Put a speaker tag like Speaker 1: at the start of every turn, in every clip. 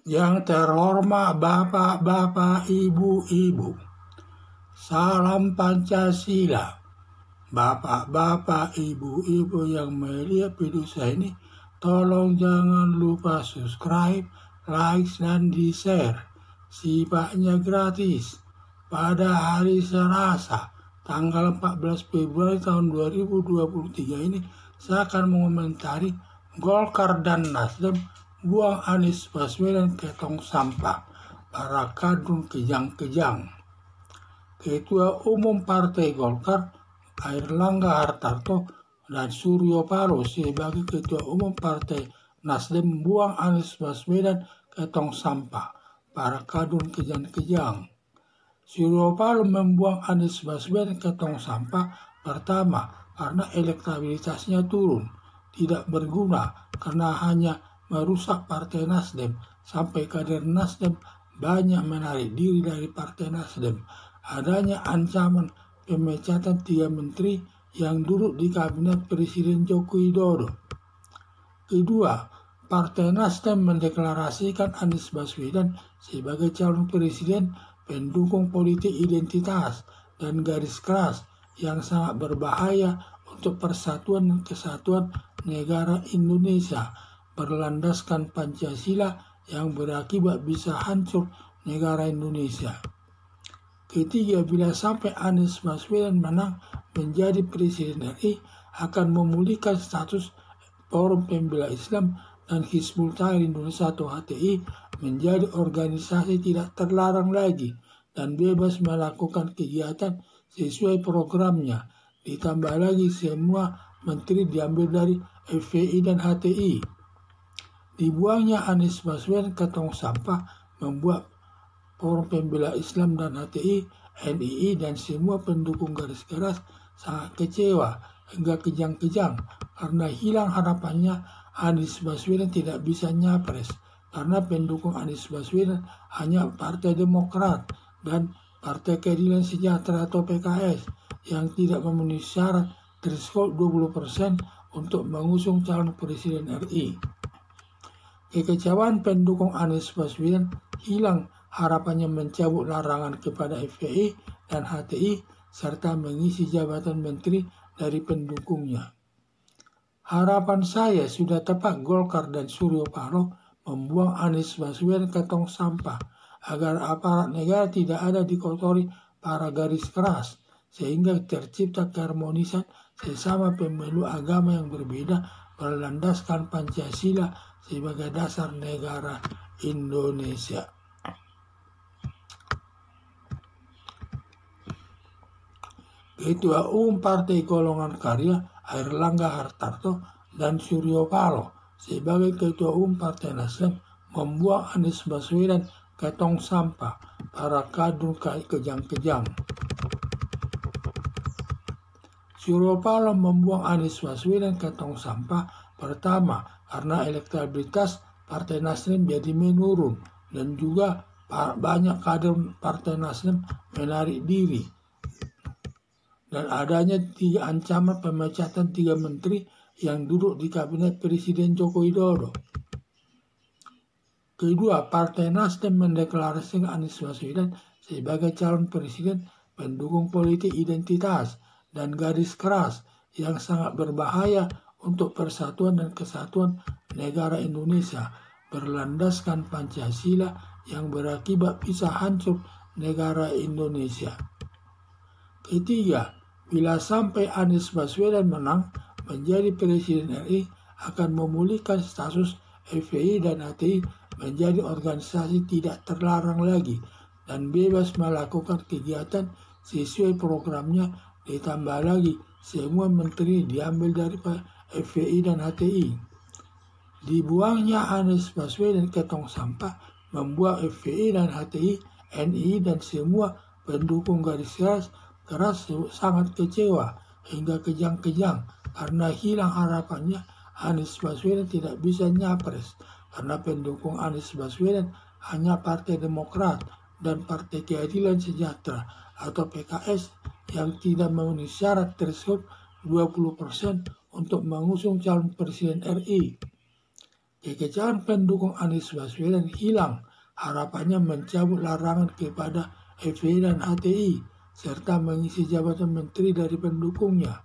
Speaker 1: Yang terhormat Bapak-bapak, Ibu-ibu, salam Pancasila. Bapak-bapak, Ibu-ibu yang melihat video saya ini, tolong jangan lupa subscribe, like, dan di-share. Sifatnya gratis. Pada hari Selasa, tanggal 14 Februari tahun 2023 ini, saya akan mengomentari Golkar dan Nasdem buang Anies Baswedan ke tong sampah, para kadrun kejang-kejang. Ketua Umum Partai Golkar, Airlangga Hartarto, dan Suryo Paloh sebagai Ketua Umum Partai Nasdem buang Anies Baswedan ke tong sampah, para kadrun kejang-kejang. Suryo Paloh membuang Anies Baswedan ke tong sampah pertama karena elektabilitasnya turun, tidak berguna karena hanya merusak Partai Nasdem, sampai kader Nasdem banyak menarik diri dari Partai Nasdem. Adanya ancaman pemecatan 3 menteri yang duduk di kabinet Presiden Joko Widodo. Kedua, Partai Nasdem mendeklarasikan Anies Baswedan sebagai calon presiden pendukung politik identitas dan garis keras yang sangat berbahaya untuk persatuan dan kesatuan negara Indonesia, berlandaskan Pancasila yang berakibat bisa hancur negara Indonesia. Ketiga, bila sampai Anies Baswedan menang menjadi Presiden RI, akan memulihkan status Forum Pembela Islam dan Hizbut Tahrir Indonesia atau HTI menjadi organisasi tidak terlarang lagi dan bebas melakukan kegiatan sesuai programnya. Ditambah lagi semua menteri diambil dari FPI dan HTI. Dibuangnya Anies Baswedan ke tong sampah membuat Forum Pembela Islam dan HTI, NII, dan semua pendukung garis keras sangat kecewa hingga kejang-kejang karena hilang harapannya Anies Baswedan tidak bisa nyapres karena pendukung Anies Baswedan hanya Partai Demokrat dan Partai Keadilan Sejahtera atau PKS yang tidak memenuhi syarat threshold 20% untuk mengusung calon Presiden RI. Kekecewaan pendukung Anies Baswedan hilang harapannya mencabut larangan kepada FPI dan HTI serta mengisi jabatan menteri dari pendukungnya. Harapan saya sudah tepat Golkar dan Suryo Paloh membuang Anies Baswedan ke tong sampah agar aparat negara tidak ada dikotori para garis keras sehingga tercipta keharmonisan sesama pemeluk agama yang berbeda berlandaskan Pancasila sebagai dasar negara Indonesia. Ketua Umum Partai Golongan Karya Airlangga Hartarto dan Suryo Paloh sebagai Ketua Umum Partai Nasdem membuang Anies Baswedan ke tong sampah, para kadrun kejang-kejang. Suryo Paloh membuang Anies Baswedan ke tong sampah pertama karena elektabilitas Partai Nasdem jadi menurun dan juga banyak kader Partai Nasdem menarik diri. Dan adanya ancaman pemecatan 3 menteri yang duduk di kabinet Presiden Joko Widodo. Kedua, Partai Nasdem mendeklarasikan Anies Baswedan sebagai calon presiden pendukung politik identitas dan garis keras yang sangat berbahaya untuk persatuan dan kesatuan negara Indonesia, berlandaskan Pancasila yang berakibat bisa hancur negara Indonesia. Ketiga, bila sampai Anies Baswedan menang menjadi Presiden RI, akan memulihkan status FPI dan HTI menjadi organisasi tidak terlarang lagi dan bebas melakukan kegiatan sesuai programnya. Ditambah lagi semua menteri diambil dari FPI dan HTI. Dibuangnya Anies Baswedan ke tong sampah membuat FPI dan HTI, NII, dan semua pendukung garis keras sangat kecewa hingga kejang-kejang karena hilang harapannya Anies Baswedan tidak bisa nyapres karena pendukung Anies Baswedan hanya Partai Demokrat dan Partai Keadilan Sejahtera atau PKS yang tidak memenuhi syarat threshold 20% untuk mengusung calon Presiden RI. Kekecewaan pendukung Anies Baswedan hilang. Harapannya mencabut larangan kepada FPI dan HTI, serta mengisi jabatan menteri dari pendukungnya.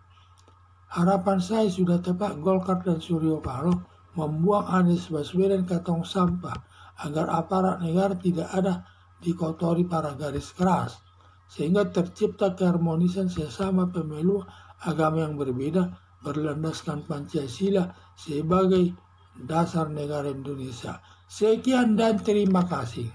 Speaker 1: Harapan saya sudah tepat Golkar dan Suryo Paloh membuang Anies Baswedan ke tong sampah, agar aparat negara tidak ada dikotori para garis keras, sehingga tercipta keharmonisan sesama pemeluk agama yang berbeda berlandaskan Pancasila sebagai dasar negara Indonesia. Sekian dan terima kasih.